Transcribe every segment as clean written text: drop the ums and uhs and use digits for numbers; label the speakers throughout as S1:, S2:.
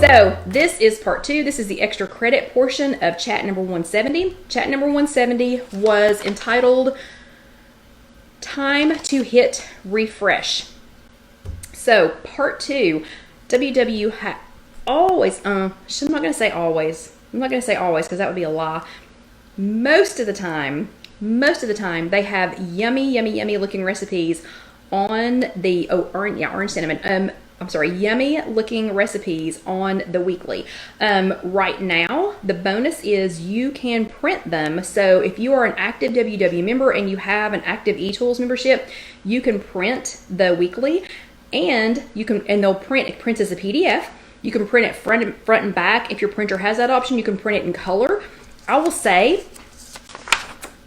S1: So this is part 2. This is the extra credit portion of chat number 170. Chat number 170 was entitled Time to Hit Refresh. So part 2, always, I'm not going to say always. I'm not going to say always because that would be a lie. Most of the time, they have yummy looking recipes on the, orange cinnamon. Yummy looking recipes on the weekly. Right now, the bonus is you can print them. So if you are an active WW member and you have an active eTools membership, you can print the weekly, and it prints as a PDF. You can print it front and back. If your printer has that option, you can print it in color. I will say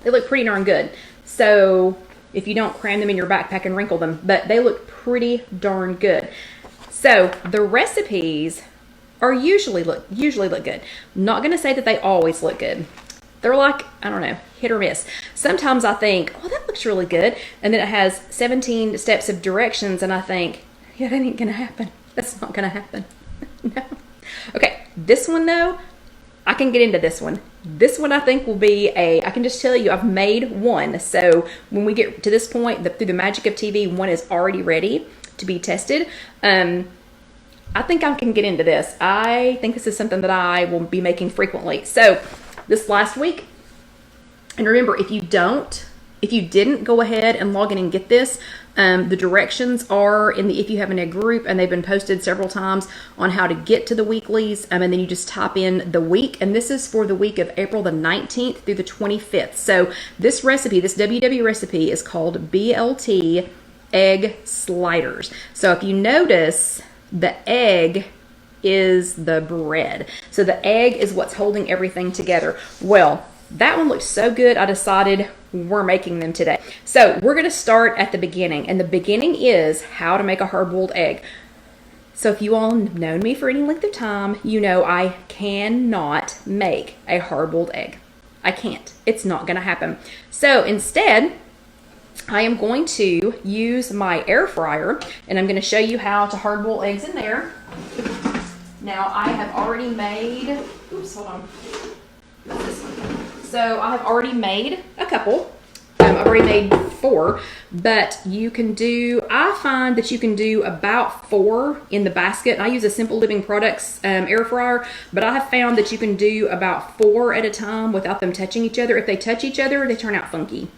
S1: they look pretty darn good. So if you don't cram them in your backpack and wrinkle them, but they look pretty darn good. So the recipes are usually look good. I'm not going to say that they always look good. They're like, I don't know, hit or miss. Sometimes I think, oh, that looks really good. And then it has 17 steps of directions. And I think, yeah, that ain't going to happen. That's not going to happen. No. Okay, this one though, I can get into this one. This one I think will be I can just tell you I've made one. So when we get to this point, through the magic of TV, one is already ready to be tested. I think I can get into this. I think this is something that I will be making frequently. So this last week, and remember, if you didn't go ahead and log in and get this, the directions are in the If You Have an Egg group, and they've been posted several times on how to get to the weeklies. And then you just type in the week, and this is for the week of April the 19th through the 25th. So this recipe, this WW recipe, is called BLT egg sliders. So if you notice, the egg is the bread. So the egg is what's holding everything together. Well, that one looks so good, I decided we're making them today. So we're going to start at the beginning, and the beginning is how to make a hard-boiled egg. So if you all have known me for any length of time, you know I cannot make a hard-boiled egg. I can't. It's not going to happen. So instead, I am going to use my air fryer, and I'm going to show you how to hard-boil eggs in there. Now I have already made, oops, hold on. This one. So I have already made a couple. I've already made 4, but I find that you can do about 4 in the basket. I use a Simple Living Products air fryer, but I have found that you can do about 4 at a time without them touching each other. If they touch each other, they turn out funky.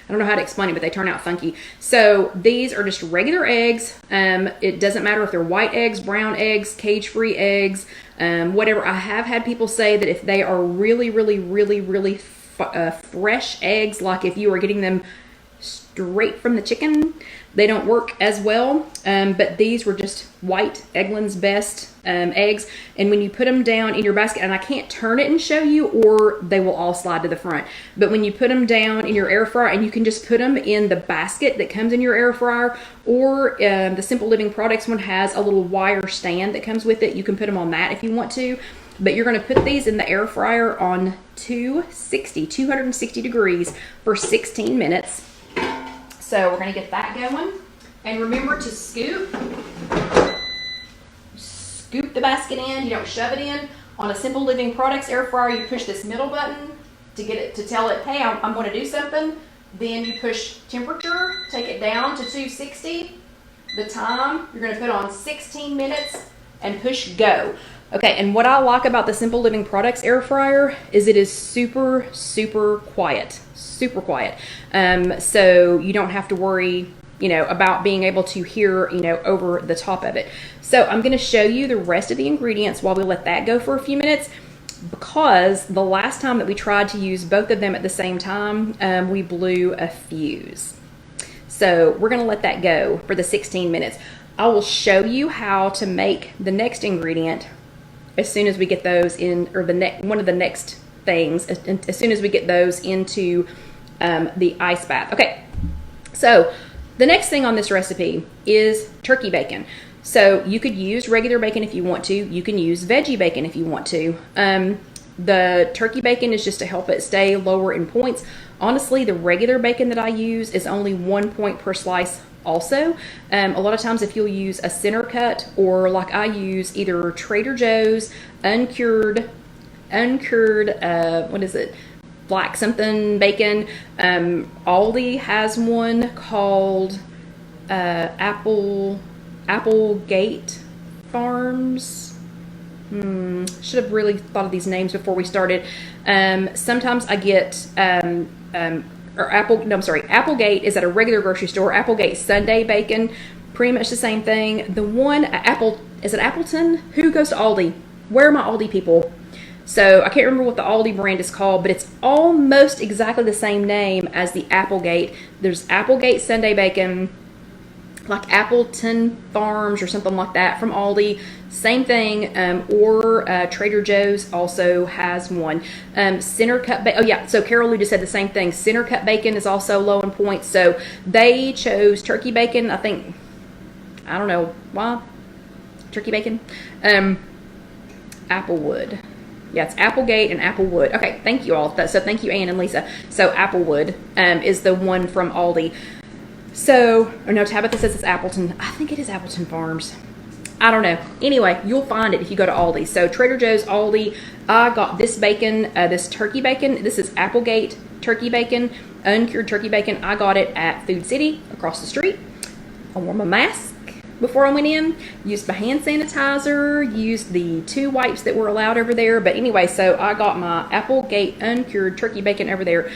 S1: I don't know how to explain it, but they turn out funky. So these are just regular eggs. It doesn't matter if they're white eggs, brown eggs, cage-free eggs, whatever. I have had people say that if they are really fresh eggs, like if you are getting them straight from the chicken, they don't work as well. But these were just white Eggland's Best eggs. And when you put them down in your basket, and I can't turn it and show you, or they will all slide to the front. But when you put them down in your air fryer, and you can just put them in the basket that comes in your air fryer, or the Simple Living Products one has a little wire stand that comes with it. You can put them on that if you want to. But you're going to put these in the air fryer on 260 degrees for 16 minutes. So we're going to get that going. And remember to scoop the basket in. You don't shove it in. On a Simple Living Products air fryer, you push this middle button to tell it, hey, I'm going to do something. Then you push temperature, take it down to 260. The time, you're going to put on 16 minutes and push go. Okay, and what I like about the Simple Living Products air fryer is it is super quiet. Super quiet. So you don't have to worry, about being able to hear, over the top of it. So I'm going to show you the rest of the ingredients while we let that go for a few minutes, because the last time that we tried to use both of them at the same time, we blew a fuse. So we're going to let that go for the 16 minutes. I will show you how to make the next ingredient as soon as we get those in, or one of the next things, as soon as we get those into the ice bath. Okay, so the next thing on this recipe is turkey bacon. So you could use regular bacon if you want to. You can use veggie bacon if you want to. The turkey bacon is just to help it stay lower in points. Honestly, the regular bacon that I use is only 1 point per slice also. A lot of times if you'll use a center cut, or like I use either Trader Joe's uncured, what is it? Black something bacon. Aldi has one called Applegate Farms. Should have really thought of these names before we started. Sometimes I get Applegate is at a regular grocery store. Applegate Sunday bacon, pretty much the same thing. The one is it Appleton? Who goes to Aldi? Where are my Aldi people? So I can't remember what the Aldi brand is called, but it's almost exactly the same name as the Applegate. There's Applegate Sunday bacon, like Appleton Farms or something like that from Aldi. Same thing, or Trader Joe's also has one. Center cut bacon. Oh yeah, so Carol Lou just said the same thing. Center cut bacon is also low in points. So they chose turkey bacon. I think, I don't know why. Turkey bacon. Applewood. Yeah, it's Applegate and Applewood. Okay, thank you all. So thank you, Ann and Lisa. So Applewood is the one from Aldi. So, or no, Tabitha says it's Appleton. I think it is Appleton Farms. I don't know. Anyway, you'll find it if you go to Aldi. So Trader Joe's, Aldi. I got this bacon, this turkey bacon. This is Applegate turkey bacon, uncured turkey bacon. I got it at Food City across the street. I wore my mask before I went in, used my hand sanitizer, used the 2 wipes that were allowed over there. But anyway, so I got my Applegate uncured turkey bacon over there.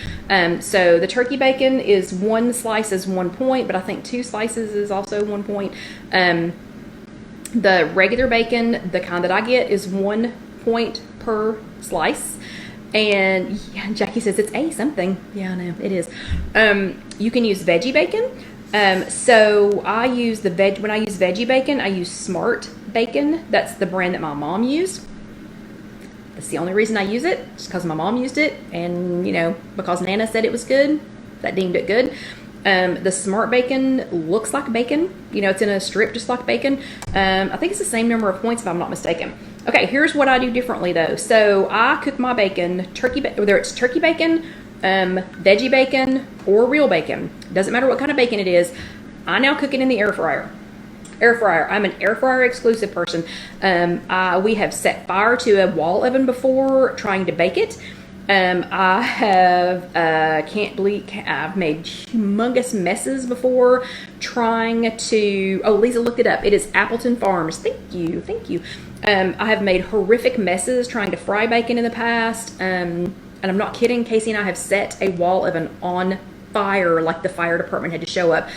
S1: So the turkey bacon is 1 slice is 1 point, but I think 2 slices is also 1 point. The regular bacon, the kind that I get, is 1 point per slice. And yeah, Jackie says it's A something. Yeah, I know, it is. You can use veggie bacon. So I use when I use veggie bacon, I use Smart Bacon. That's the brand that my mom used. That's the only reason I use it, just because my mom used it, and because Nana said it was good, that deemed it good. The Smart Bacon looks like bacon. It's in a strip just like bacon. I think it's the same number of points if I'm not mistaken. Okay, here's what I do differently though. So I cook my bacon, whether it's turkey bacon, veggie bacon, or real bacon. Doesn't matter what kind of bacon it is. I now cook it in the air fryer. I'm an air fryer exclusive person. We have set fire to a wall oven before trying to bake it. I have I've made humongous messes before trying to. Oh, Lisa looked it up. It is Appleton Farms. Thank you. I have made horrific messes trying to fry bacon in the past. And I'm not kidding. Casey and I have set a wall oven on fire, like the fire department had to show up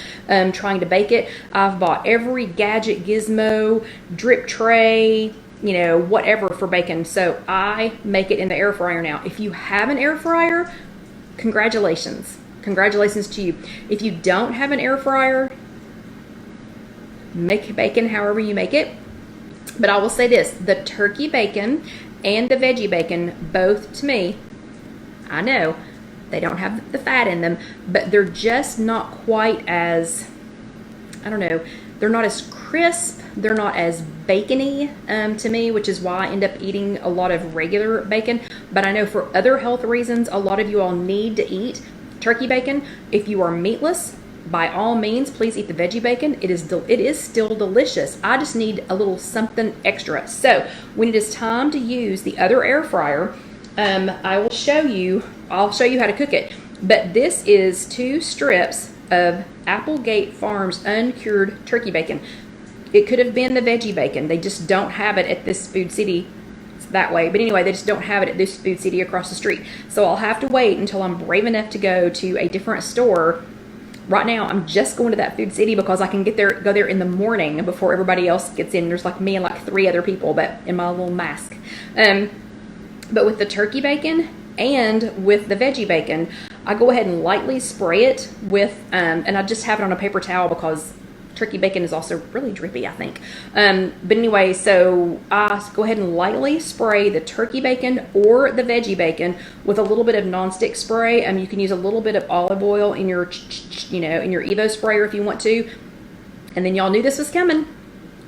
S1: trying to bake it. I've bought every gadget, gizmo, drip tray, whatever for bacon. So I make it in the air fryer now. If you have an air fryer, congratulations. Congratulations to you. If you don't have an air fryer, make bacon however you make it. But I will say this, the turkey bacon and the veggie bacon, both to me, I know they don't have the fat in them, but they're just not quite as, I don't know, they're not as crisp, they're not as bacony to me, which is why I end up eating a lot of regular bacon. But I know for other health reasons, a lot of you all need to eat turkey bacon. If you are meatless, by all means, please eat the veggie bacon. It is still delicious. I just need a little something extra. So when it is time to use the other air fryer, I'll show you how to cook it. But this is 2 strips of Applegate Farms uncured turkey bacon. It could have been the veggie bacon. They just don't have it at this Food City that way. But anyway, they just don't have it at this Food City across the street. So I'll have to wait until I'm brave enough to go to a different store. Right now, I'm just going to that Food City because I can go there in the morning before everybody else gets in. There's like me and like 3 other people, but in my little mask. But with the turkey bacon and with the veggie bacon, I go ahead and lightly spray it with, and I just have it on a paper towel because turkey bacon is also really drippy, I think. But anyway, so I go ahead and lightly spray the turkey bacon or the veggie bacon with a little bit of nonstick spray. You can use a little bit of olive oil in your, in your Evo sprayer if you want to. And then y'all knew this was coming.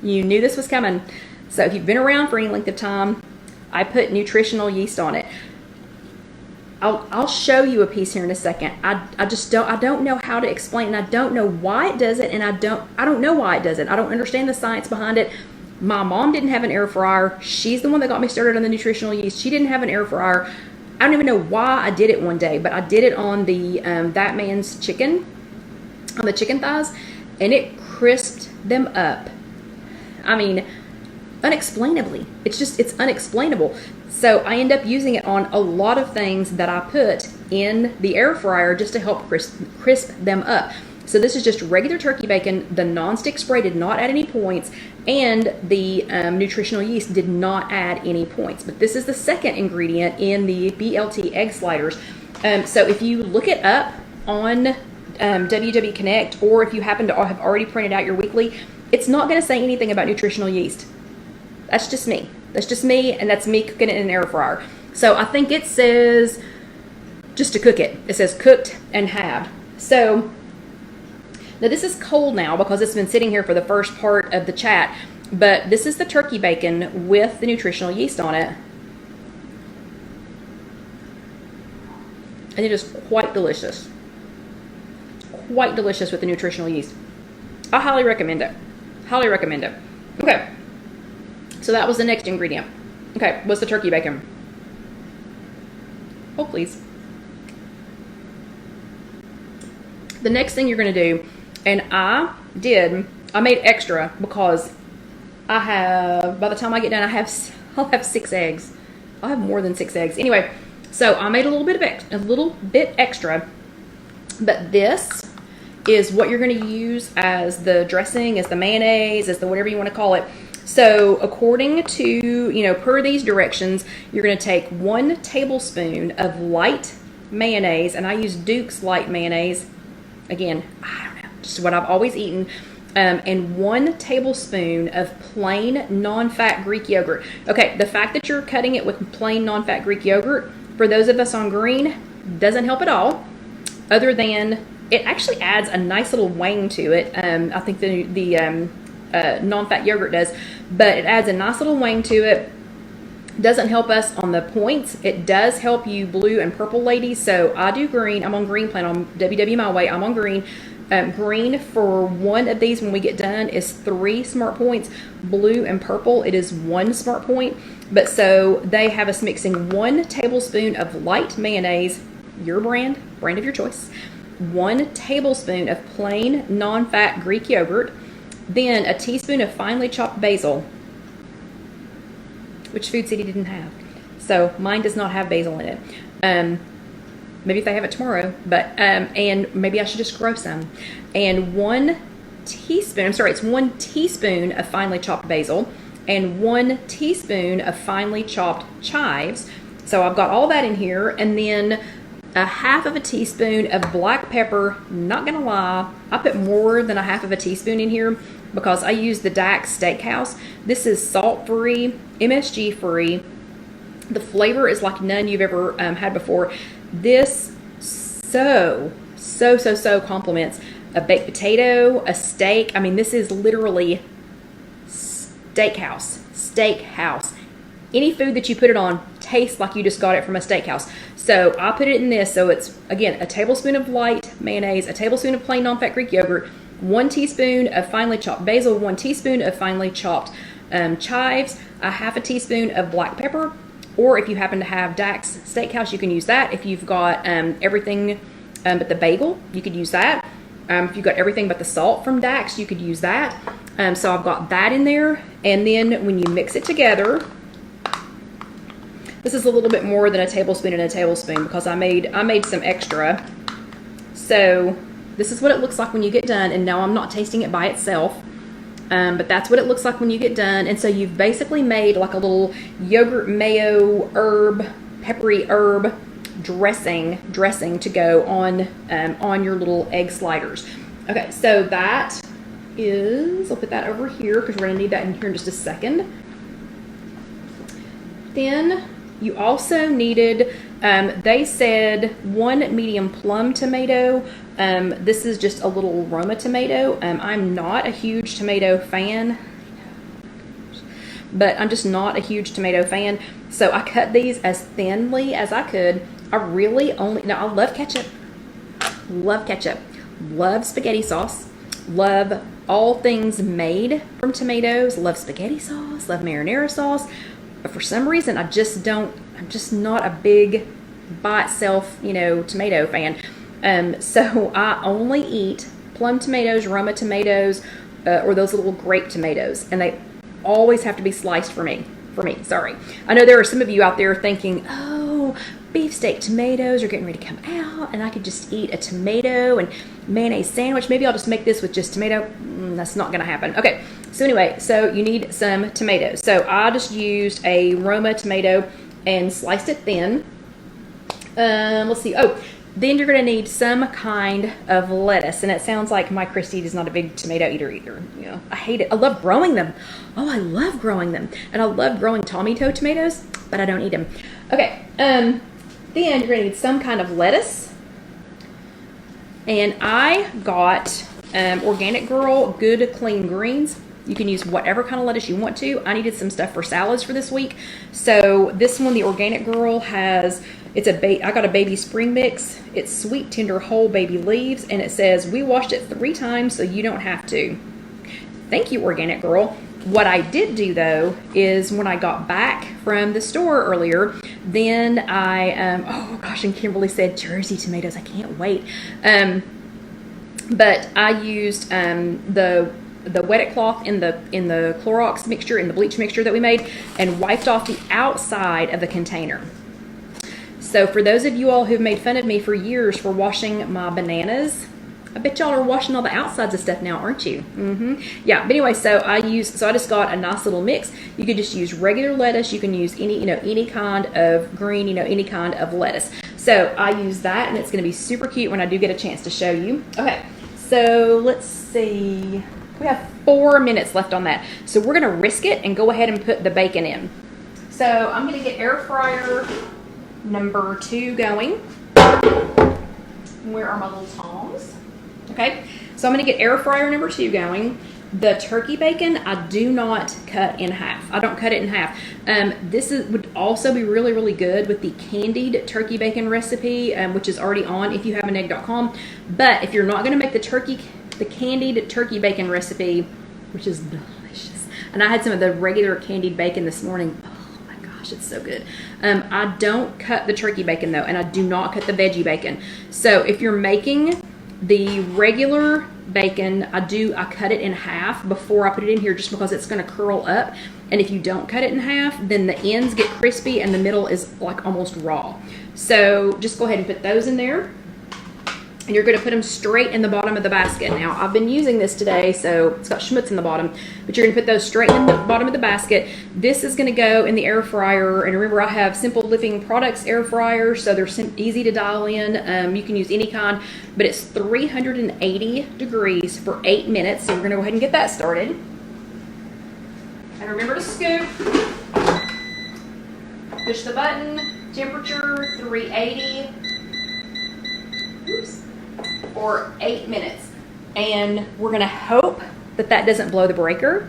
S1: You knew this was coming. So if you've been around for any length of time, I put nutritional yeast on it. I'll show you a piece here in a second. I just don't know how to explain, and I don't know why it does it, and I don't know why it does it. I don't understand the science behind it. My mom didn't have an air fryer. She's the one that got me started on the nutritional yeast. She didn't have an air fryer. I don't even know why I did it one day, but I did it on the That Man's chicken, on the chicken thighs, and it crisped them up. I mean, unexplainably. It's unexplainable. So I end up using it on a lot of things that I put in the air fryer just to help crisp them up. So this is just regular turkey bacon. The nonstick spray did not add any points, and the nutritional yeast did not add any points. But this is the second ingredient in the BLT egg sliders. So if you look it up on WW Connect, or if you happen to have already printed out your weekly, it's not going to say anything about nutritional yeast. That's just me. That's just me, and that's me cooking it in an air fryer. So I think it says just to cook it. It says cooked and halved. So now this is cold now because it's been sitting here for the first part of the chat, but this is the turkey bacon with the nutritional yeast on it. And it is quite delicious. Quite delicious with the nutritional yeast. I highly recommend it. Highly recommend it. Okay. So that was the next ingredient. Okay, what's the turkey bacon? Oh, please. The next thing you're going to do, and I made extra because I have, by the time I get done, I'll have 6 eggs. I'll have more than 6 eggs. Anyway, so I made a little bit extra, but this is what you're going to use as the dressing, as the mayonnaise, as the whatever you want to call it. So according to, per these directions, you're going to take 1 tablespoon of light mayonnaise, and I use Duke's light mayonnaise. Again, I don't know, just what I've always eaten. And 1 tablespoon of plain non-fat Greek yogurt. Okay, the fact that you're cutting it with plain non-fat Greek yogurt, for those of us on green, doesn't help at all, other than it actually adds a nice little wang to it. I think the non-fat yogurt does, but it adds a nice little wang to it. Doesn't help us on the points. It does help you blue and purple ladies. So I do green. I'm on green plan on WW My Way. I'm on green. Green for 1 of these when we get done is 3 smart points. Blue and purple, it is 1 smart point. But so they have us mixing 1 tablespoon of light mayonnaise, your brand of your choice, 1 tablespoon of plain non-fat Greek yogurt, then a teaspoon of finely chopped basil, which Food City didn't have. So mine does not have basil in it. Maybe if they have it tomorrow, but and maybe I should just grow some. And 1 teaspoon, it's 1 teaspoon of finely chopped basil and 1 teaspoon of finely chopped chives. So I've got all that in here, and then a half of a teaspoon of black pepper. Not gonna lie, I put more than a half of a teaspoon in here because I use the Dax Steakhouse. This is salt-free, MSG-free. The flavor is like none you've ever had before. This so complements a baked potato, a steak. I mean, this is literally steakhouse. Any food that you put it on tastes like you just got it from a steakhouse. So I put it in this. So it's, again, a tablespoon of light mayonnaise, a tablespoon of plain non-fat Greek yogurt, 1 teaspoon of finely chopped basil, 1 teaspoon of finely chopped chives, a half a teaspoon of black pepper. Or if you happen to have Dax Steakhouse, you can use that. If you've got everything but the bagel, you could use that. If you've got everything but the salt from Dax, you could use that. So I've got that in there. And then when you mix it together, this is a little bit more than a tablespoon and a tablespoon because I made some extra. So this is what it looks like when you get done. And now I'm not tasting it by itself. But that's what it looks like when you get done. And so you've basically made like a little yogurt mayo peppery herb dressing to go on your little egg sliders. Okay, so that is, I'll put that over here because we're gonna need that in here in just a second. Then you also needed, they said 1 medium plum tomato. This is just a little Roma tomato. I'm not a huge tomato fan, but I'm just not a huge tomato fan. So I cut these as thinly as I could. I really only, now I love ketchup, love spaghetti sauce, love all things made from tomatoes, love spaghetti sauce, love marinara sauce, but for some reason I'm just not a big by itself, tomato fan. So I only eat plum tomatoes, Roma tomatoes, or those little grape tomatoes, and they always have to be sliced for me. Sorry. I know there are some of you out there thinking, oh, beefsteak tomatoes are getting ready to come out, and I could just eat a tomato and mayonnaise sandwich. Maybe I'll just make this with just tomato. That's not going to happen. Okay, so anyway, so you need some tomatoes. So I just used a Roma tomato and sliced it thin. Let's see. Oh, then you're going to need some kind of lettuce. And it sounds like my Christy is not a big tomato eater either. I hate it. I love growing them. Oh, I love growing them. And I love growing tomato tomatoes, but I don't eat them. Okay. Then you're going to need some kind of lettuce. And I got Organic Girl Good Clean Greens. You can use whatever kind of lettuce you want to. I needed some stuff for salads for this week. So this one, the Organic Girl, has, I got a baby spring mix. It's sweet, tender, whole baby leaves. And it says, we washed it 3 times so you don't have to. Thank you, Organic Girl. What I did do, though, is when I got back from the store earlier, then oh gosh, and Kimberly said Jersey tomatoes. I can't wait. But I used the wet-it cloth in the Clorox mixture, in the bleach mixture that we made, and wiped off the outside of the container. So for those of you all who've made fun of me for years for washing my bananas, I bet y'all are washing all the outsides of stuff now, aren't you? Yeah, but anyway, so I just got a nice little mix. You could just use regular lettuce. You can use any kind of green, any kind of lettuce. So I use that, and it's going to be super cute when I do get a chance to show you. Okay, so let's see. We have 4 minutes left on that. So we're going to risk it and go ahead and put the bacon in. So I'm going to get air fryer number 2 going. Where are my little tongs? Okay, so I'm going to get air fryer number 2 going. The turkey bacon, I do not cut in half. I don't cut it in half. This would also be really, really good with the candied turkey bacon recipe, which is already on IfYouHaveAnEgg.com. But if you're not going to make the candied turkey bacon recipe, which is delicious, and I had some of the regular candied bacon this morning. Oh my gosh, it's so good. I don't cut the turkey bacon though, and I do not cut the veggie bacon. So if you're making the regular bacon, I cut it in half before I put it in here, just because it's going to curl up. And if you don't cut it in half, then the ends get crispy and the middle is like almost raw. So just go ahead and put those in there. And you're going to put them straight in the bottom of the basket. Now, I've been using this today, so it's got schmutz in the bottom. But you're going to put those straight in the bottom of the basket. This is going to go in the air fryer. And remember, I have Simple Living Products air fryer, so they're easy to dial in. You can use any kind, but it's 380 degrees for 8 minutes. So we're going to go ahead and get that started. And remember to scoop. Push the button. Temperature 380. Oops. For 8 minutes. And we're going to hope that that doesn't blow the breaker.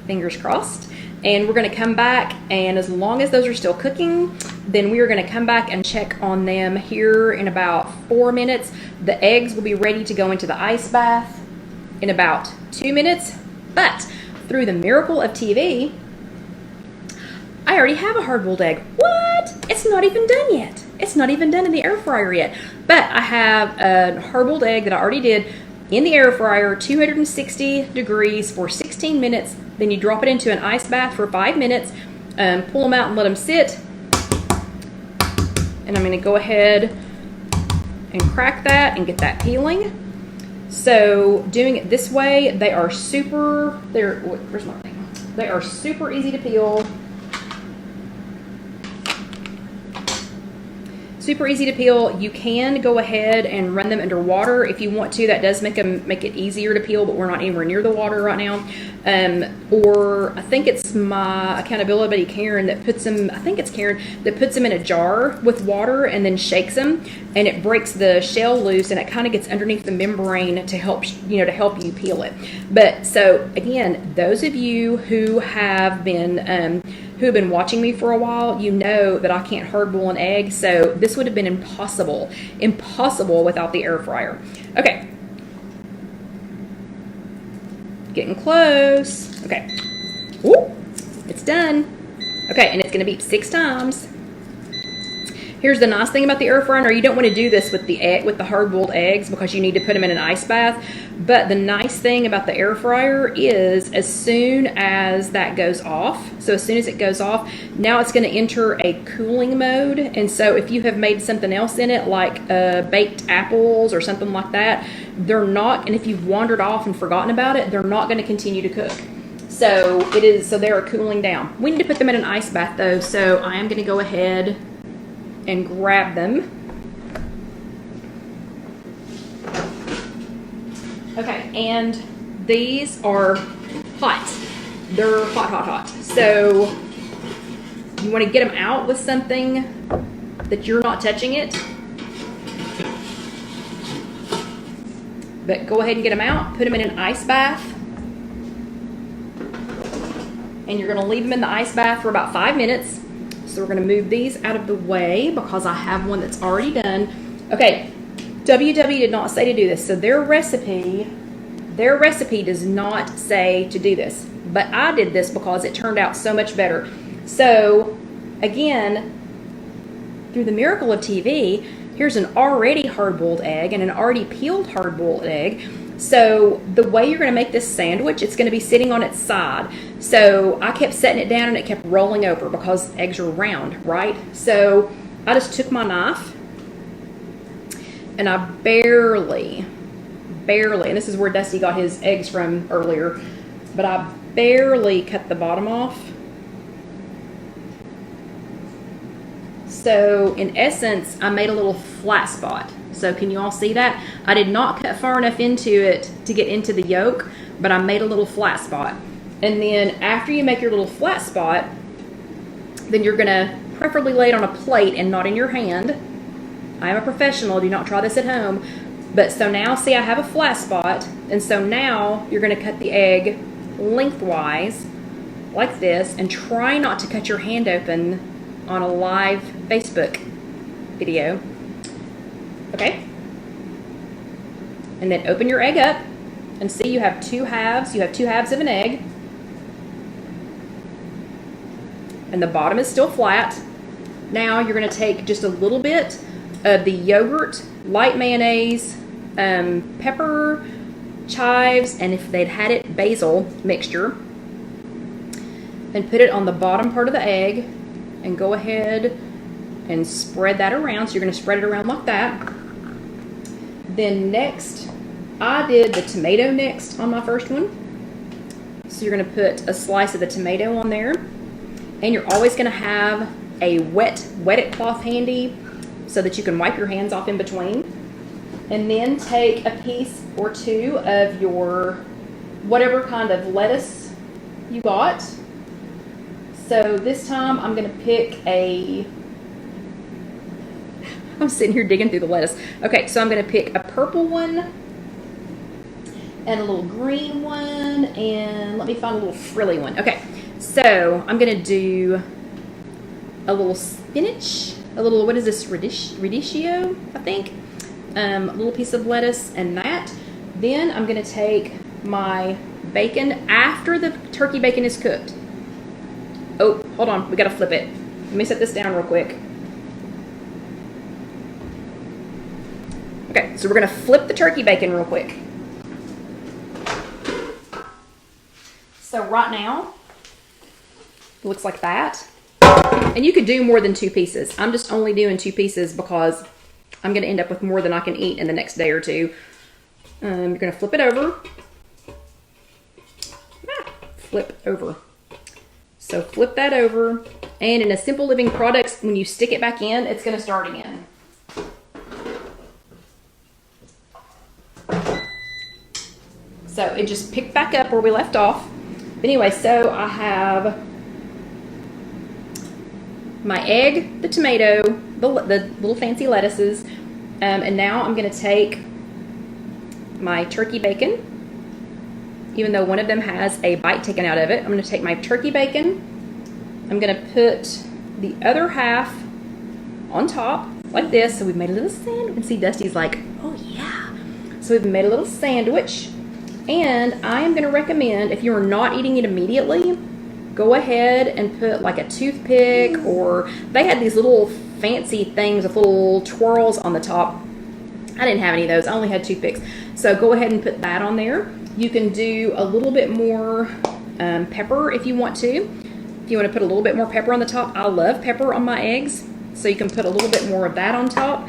S1: Fingers crossed. And we're going to come back, and as long as those are still cooking, then we are going to come back and check on them here in about 4 minutes. The eggs will be ready to go into the ice bath in about 2 minutes. But through the miracle of TV, I already have a hard-boiled egg. What? It's not even done yet. It's not even done in the air fryer yet. But I have a hard-boiled egg that I already did in the air fryer, 260 degrees for 16 minutes. Then you drop it into an ice bath for 5 minutes. Pull them out and let them sit. And I'm going to go ahead and crack that and get that peeling. So doing it this way, they are super easy to peel. Super easy to peel. You can go ahead and run them under water if you want to. That does make it easier to peel, but we're not anywhere near the water right now. Or I think it's my accountability buddy Karen that puts them. I think it's Karen that puts them in a jar with water and then shakes them, and it breaks the shell loose, and it kind of gets underneath the membrane to help you peel it. But so again, those of you who have been who have been watching me for a while, you know that I can't hard boil an egg, so this would have been impossible without the air fryer. Okay. Getting close. Okay. Woo! It's done. Okay, and it's gonna beep 6 times. Here's the nice thing about the air fryer. You don't want to do this with the hard-boiled eggs because you need to put them in an ice bath. But the nice thing about the air fryer is as soon as that goes off, so as soon as it goes off, now it's going to enter a cooling mode. And so if you have made something else in it, like baked apples or something like that, they're not, and if you've wandered off and forgotten about it, they're not going to continue to cook. So they are cooling down. We need to put them in an ice bath though, so I am going to go ahead and grab them. Okay, and these are hot. They're hot. So you want to get them out with something that you're not touching it. But go ahead and get them out, put them in an ice bath. And you're going to leave them in the ice bath for about 5 minutes. So we're going to move these out of the way because I have one that's already done. Okay, WW did not say to do this. So their recipe does not say to do this. But I did this because it turned out so much better. So again, through the miracle of TV, here's an already hard-boiled egg and an already peeled hard-boiled egg. So the way you're going to make this sandwich, it's going to be sitting on its side. So I kept setting it down and it kept rolling over because eggs are round, right? So I just took my knife and I barely, and this is where Dusty got his eggs from earlier, but I barely cut the bottom off. So in essence, I made a little flat spot. So can you all see that? I did not cut far enough into it to get into the yolk, but I made a little flat spot. And then after you make your little flat spot, then you're gonna preferably lay it on a plate and not in your hand. I am a professional, do not try this at home. But so now, see, I have a flat spot, and so now you're gonna cut the egg lengthwise, like this, and try not to cut your hand open on a live Facebook video. Okay? And then open your egg up, and see you have 2 halves. You have 2 halves of an egg. And the bottom is still flat. Now you're gonna take just a little bit of the yogurt, light mayonnaise, pepper, chives, and if they'd had it, basil mixture, and put it on the bottom part of the egg, and go ahead and spread that around. So you're gonna spread it around like that. Then next, I did the tomato next on my first one. So you're gonna put a slice of the tomato on there, and you're always gonna have a wet it cloth handy so that you can wipe your hands off in between. And then take a piece or 2 of your whatever kind of lettuce you got. So this time I'm gonna pick I'm sitting here digging through the lettuce. Okay, so I'm gonna pick a purple one and a little green one, and let me find a little frilly one. Okay, so I'm gonna do a little spinach, a little, what is this, radicchio, I think. A little piece of lettuce and that. Then I'm gonna take my bacon after the turkey bacon is cooked. Oh, hold on, we gotta flip it. Let me set this down real quick. Okay, so we're gonna flip the turkey bacon real quick. So right now, it looks like that. And you could do more than 2 pieces. I'm just only doing 2 pieces because I'm gonna end up with more than I can eat in the next day or 2. You're gonna flip it over. Flip over. So flip that over, and in a Simple Living Products, when you stick it back in, it's gonna start again. So it just picked back up where we left off. But anyway, so I have my egg, the tomato, the little fancy lettuces, and now I'm gonna take my turkey bacon. Even though one of them has a bite taken out of it, I'm gonna take my turkey bacon I'm gonna put the other half on top like this. So we've made a little sandwich. And see, Dusty's like, oh yeah. So we've made a little sandwich. And I am gonna recommend, if you're not eating it immediately, go ahead and put like a toothpick, or they had these little fancy things with little twirls on the top. I didn't have any of those. I only had toothpicks. So go ahead and put that on there. You can do a little bit more pepper if you want to. If you want to put a little bit more pepper on the top, I love pepper on my eggs. So you can put a little bit more of that on top.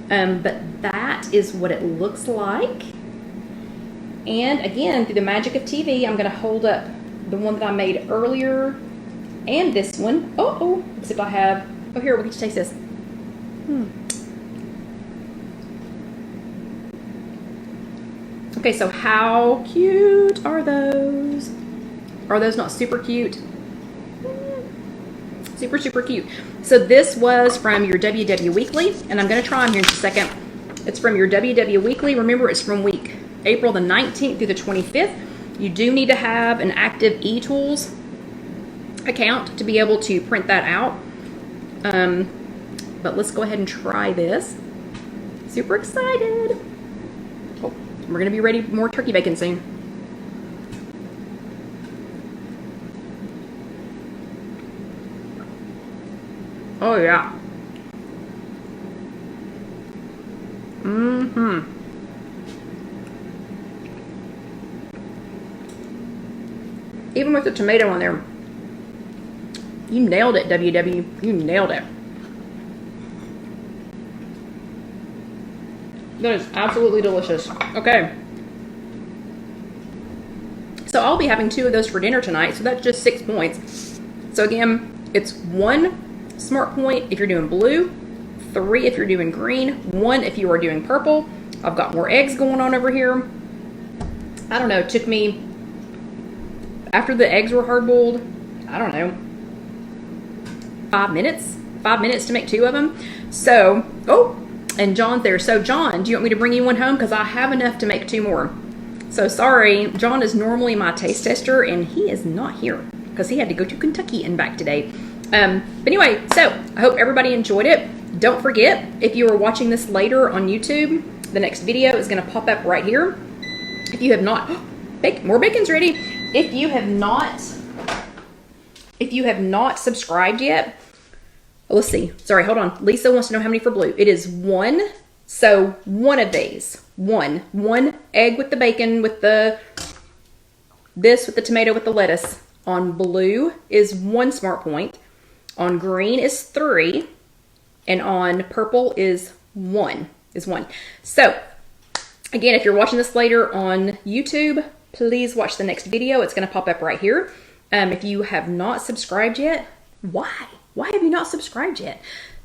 S1: But that is what it looks like. And again, through the magic of TV, I'm going to hold up the one that I made earlier and this one. Except I have, here, we can taste this. Okay, so how cute are those? Are those not super cute? Super, super cute. So this was from your WW Weekly, and I'm going to try them here in just a second. It's from your WW Weekly. Remember, it's from week April the 19th through the 25th. You do need to have an active eTools account to be able to print that out. But let's go ahead and try this. Super excited. We're going to be ready for more turkey bacon soon. Oh, yeah. Even with the tomato on there, you nailed it, WW. You nailed it. That is absolutely delicious. Okay. So I'll be having 2 of those for dinner tonight. So that's just 6 points. So again, it's 1 smart point if you're doing blue, 3 if you're doing green, 1 if you are doing purple. I've got more eggs going on over here. I don't know, it took me, after the eggs were hard boiled, I don't know, 5 minutes? 5 minutes to make 2 of them. So, and John's there. So John, do you want me to bring you one home? Because I have enough to make 2 more. So sorry, John is normally my taste tester, and he is not here because he had to go to Kentucky and back today. But anyway, so I hope everybody enjoyed it. Don't forget, if you are watching this later on YouTube, the next video is going to pop up right here. If you have not, more bacon's ready. If you have not subscribed yet, let's see. Sorry, hold on. Lisa wants to know how many for blue. It is 1. So 1 of these. 1 egg with the bacon, with the with the tomato, with the lettuce. On blue is 1 smart point. On green is 3. And on purple is 1. So again, if you're watching this later on YouTube, please watch the next video. It's going to pop up right here. If you have not subscribed yet, why? Why have you not subscribed yet?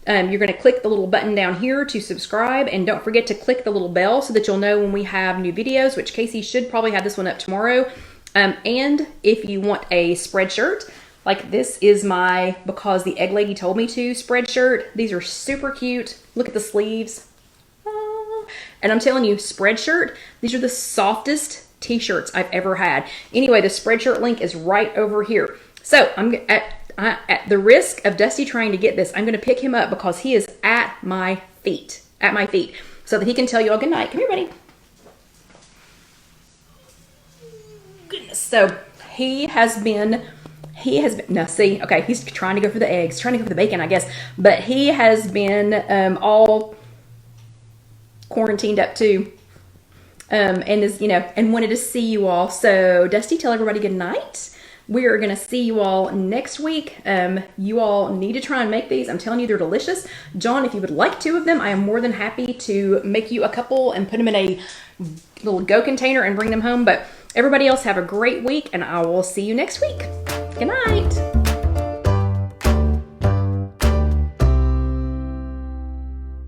S1: You're going to click the little button down here to subscribe, and don't forget to click the little bell so that you'll know when we have new videos, which Casey should probably have this one up tomorrow. And if you want a spread shirt, like this is my Because the Egg Lady Told Me To spread shirt. These are super cute. Look at the sleeves. And I'm telling you, spread shirt, these are the softest t-shirts I've ever had. Anyway, the spread shirt link is right over here. So I'm at the risk of Dusty trying to get this, I'm going to pick him up because he is at my feet, so that he can tell you all good night. Come here, buddy. Goodness. So he has been, now see, okay, he's trying to go for the eggs, trying to go for the bacon, I guess, but he has been all quarantined up too, and is, and wanted to see you all. So Dusty, tell everybody good night. We are going to see you all next week. You all need to try and make these. I'm telling you, they're delicious. John, if you would like 2 of them, I am more than happy to make you a couple and put them in a little go container and bring them home. But everybody else have a great week, and I will see you next week. Good night.